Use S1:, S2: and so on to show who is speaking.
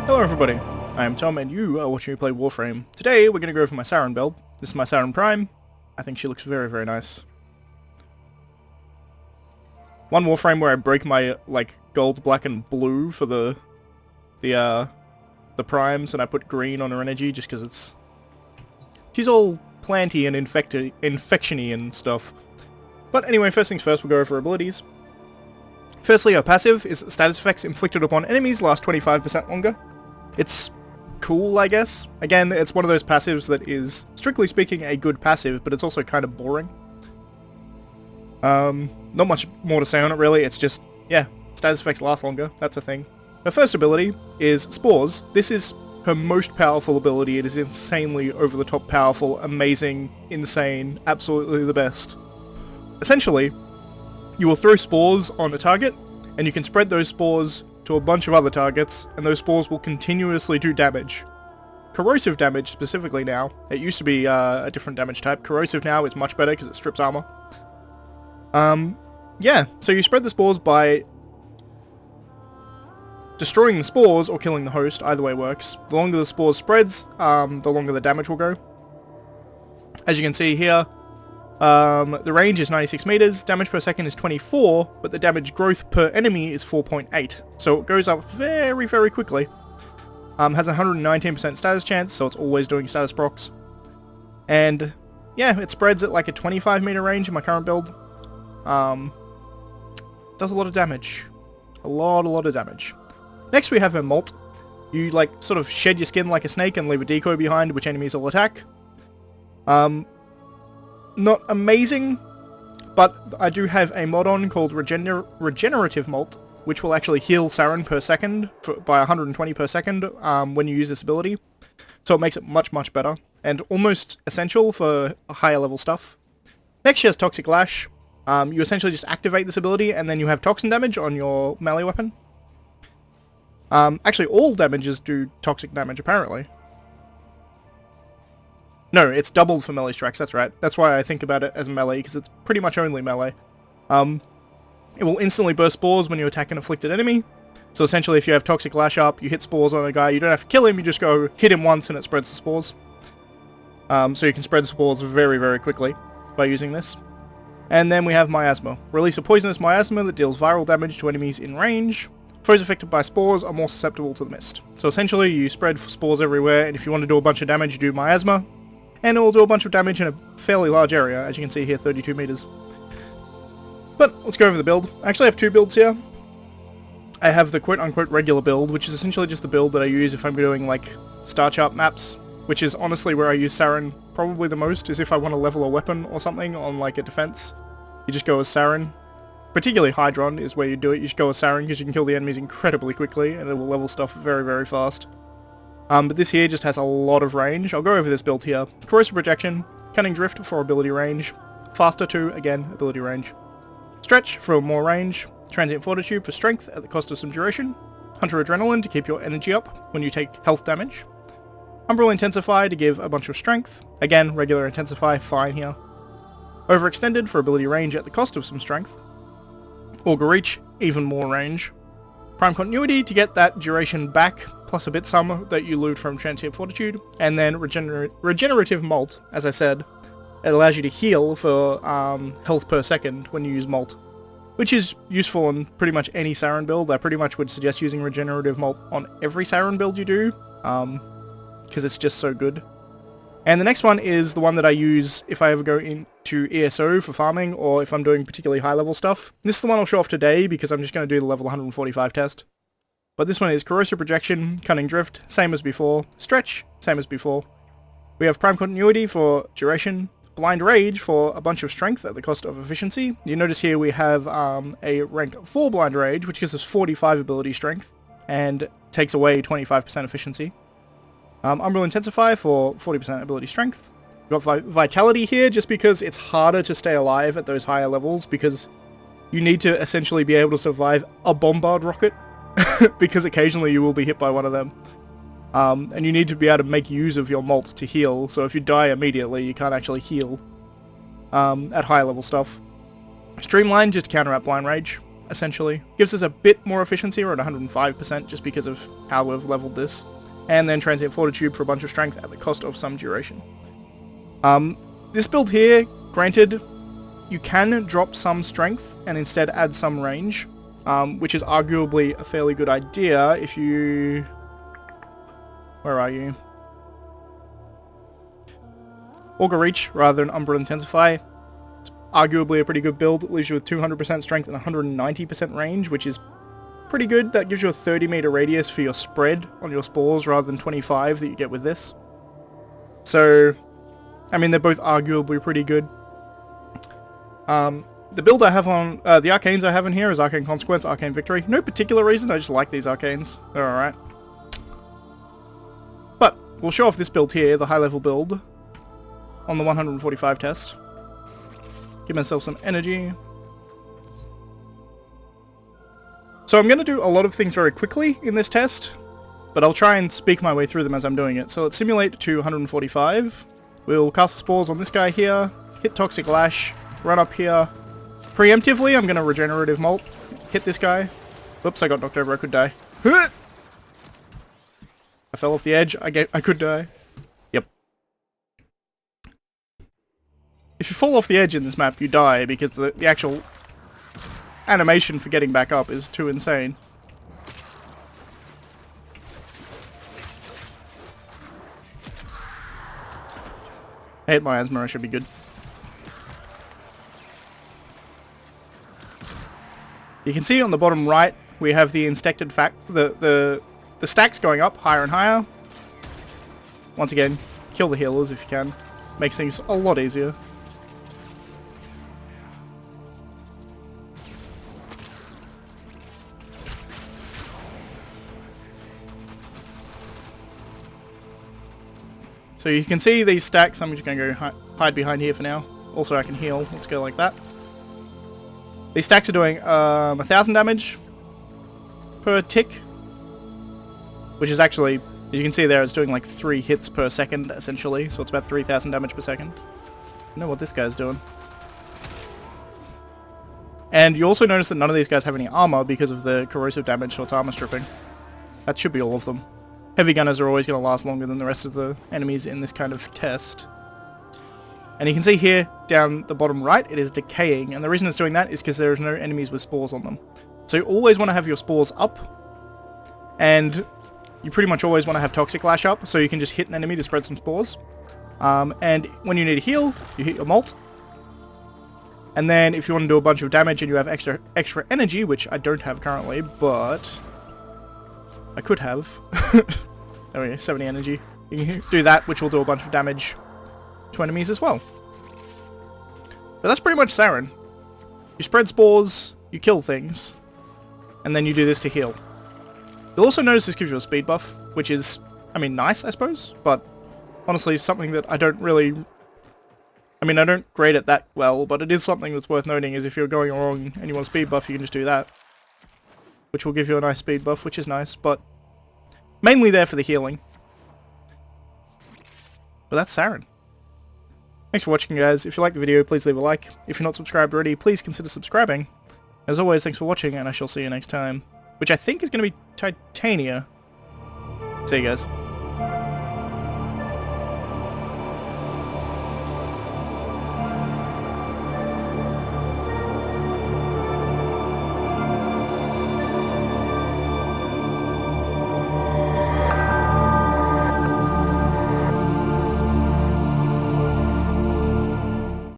S1: Hello everybody, I am Tom and you are watching me play Warframe. Today we're going to go for my Saryn build. This is my Saryn Prime. I think she looks very, very nice. One Warframe where I break my gold, black and blue for the primes, and I put green on her energy just because she's all planty and infection-y and stuff. But anyway, first things first, we'll go over abilities. Firstly, her passive is that status effects inflicted upon enemies last 25% longer. It's cool, I guess. Again, it's one of those passives that is, strictly speaking, a good passive, but it's also kind of boring. Not much more to say on it, really. It's just, yeah, status effects last longer. That's a thing. Her first ability is Spores. This is her most powerful ability. It is insanely over-the-top powerful, amazing, insane, absolutely the best. Essentially, you will throw spores on a target, and you can spread those spores to a bunch of other targets, and those spores will continuously do damage. Corrosive damage specifically now. It used to be a different damage type. Corrosive now is much better because it strips armor. Yeah, so you spread the spores by destroying the spores or killing the host. Either way works. The longer the spores spreads, the longer the damage will go. As you can see here, the range is 96 meters, damage per second is 24, but the damage growth per enemy is 4.8. So it goes up very, very quickly. Has a 119% status chance, so it's always doing status procs. And yeah, it spreads at like a 25 meter range in my current build. Does a lot of damage. A lot of damage. Next we have her Molt. You sort of shed your skin like a snake and leave a decoy behind which enemies will attack. Not amazing, but I do have a mod on called Regenerative Molt, which will actually heal Saryn per second by 120 per second when you use this ability. So it makes it much, much better, and almost essential for higher level stuff. Next she has Toxic Lash. You essentially just activate this ability, and then you have toxin damage on your melee weapon. Actually, all damages do toxic damage, apparently. No, it's doubled for melee strikes, that's right. That's why I think about it as melee, because it's pretty much only melee. It will instantly burst spores when you attack an afflicted enemy. So essentially, if you have Toxic Lash up, you hit spores on a guy, you don't have to kill him, you just go hit him once and it spreads the spores. So you can spread spores very, very quickly by using this. And then we have Miasma. Release a poisonous miasma that deals viral damage to enemies in range. Foes affected by spores are more susceptible to the mist. So essentially, you spread spores everywhere, and if you want to do a bunch of damage, you do Miasma. And it will do a bunch of damage in a fairly large area, as you can see here, 32 meters. But let's go over the build. I actually have two builds here. I have the quote-unquote regular build, which is essentially just the build that I use if I'm doing, star chart maps, which is honestly where I use Saryn probably the most, is if I want to level a weapon or something on, a defense. You just go as Saryn. Particularly Hydron is where you do it. You just go as Saryn because you can kill the enemies incredibly quickly, and it will level stuff very, very fast. But this here just has a lot of range. I'll go over this build here. Corrosive Projection, Cunning Drift for ability range, Faster 2, again, ability range, Stretch for more range, Transient Fortitude for strength at the cost of some duration, Hunter Adrenaline to keep your energy up when you take health damage, Umbral Intensify to give a bunch of strength, again, regular Intensify, fine here, Overextended for ability range at the cost of some strength, Augur Reach, even more range, Prime Continuity to get that duration back, plus a bit some that you loot from Transient Fortitude, and then Regenerative Molt, as I said. It allows you to heal for health per second when you use Molt, which is useful on pretty much any Saryn build. I pretty much would suggest using Regenerative Molt on every Saryn build you do, because it's just so good. And the next one is the one that I use if I ever go into ESO for farming, or if I'm doing particularly high-level stuff. This is the one I'll show off today, because I'm just going to do the level 145 test. But this one is Corrosive Projection, Cunning Drift, same as before, Stretch, same as before. We have Prime Continuity for duration, Blind Rage for a bunch of strength at the cost of efficiency. You notice here we have a rank 4 Blind Rage, which gives us 45 ability strength, and takes away 25% efficiency. Umbral Intensify for 40% ability strength. We've got Vitality here just because it's harder to stay alive at those higher levels, because you need to essentially be able to survive a bombard rocket, because occasionally you will be hit by one of them. And you need to be able to make use of your Molt to heal, so if you die immediately you can't actually heal at higher level stuff. Streamline just to counteract Blind Rage. essentially. Gives us a bit more efficiency, we're at 105% just because of how we've leveled this. And then Transient Fortitude for a bunch of strength at the cost of some duration. This build here, granted, you can drop some strength and instead add some range, which is arguably a fairly good idea if you... Where are you? Augur Reach rather than Umbral Intensify. It's arguably a pretty good build. It leaves you with 200% strength and 190% range, which is pretty good. That gives you a 30 meter radius for your spread on your spores rather than 25 that you get with this. So, I mean, they're both arguably pretty good. The build I have on, the arcanes I have in here is Arcane Consequence, Arcane Victory. No particular reason, I just like these arcanes. They're alright. But, we'll show off this build here, the high level build, on the 145 test. Give myself some energy. So I'm going to do a lot of things very quickly in this test, but I'll try and speak my way through them as I'm doing it. So let's simulate to 145. We'll cast the spores on this guy here, hit Toxic Lash, run up here. Preemptively, I'm going to Regenerative Molt, hit this guy. Whoops, I got knocked over, I could die. I fell off the edge, I could die. Yep. If you fall off the edge in this map, you die, because the actual animation for getting back up is too insane. I hit my asthma, I should be good. You can see on the bottom right, we have the instected the stacks going up higher and higher. Once again, kill the healers if you can. Makes things a lot easier. So you can see these stacks. I'm just going to go hide behind here for now. Also I can heal. Let's go like that. These stacks are doing 1,000 damage per tick, which is actually, as you can see there, it's doing like 3 hits per second essentially, so it's about 3,000 damage per second. I know what this guy's doing. And you also notice that none of these guys have any armor because of the corrosive damage, so it's armor stripping. That should be all of them. Heavy gunners are always going to last longer than the rest of the enemies in this kind of test. And you can see here, down the bottom right, it is decaying, and the reason it's doing that is because there is no enemies with spores on them. So you always want to have your spores up, and you pretty much always want to have Toxic Lash up, so you can just hit an enemy to spread some spores. And when you need a heal, you hit your Molt. And then if you want to do a bunch of damage and you have extra energy, which I don't have currently, but I could have. There we go, 70 energy. You can do that, which will do a bunch of damage to enemies as well. But that's pretty much Saryn. You spread spores, you kill things, and then you do this to heal. You'll also notice this gives you a speed buff, which is, I mean, nice, I suppose, but honestly something that I don't really... I mean, I don't grade it that well, but it is something that's worth noting, is if you're going wrong and you want a speed buff, you can just do that. Which will give you a nice speed buff, which is nice, but mainly there for the healing. But that's Saryn. Thanks for watching, guys. If you liked the video, please leave a like. If you're not subscribed already, please consider subscribing. As always, thanks for watching, and I shall see you next time. Which I think is going to be Titania. See you guys.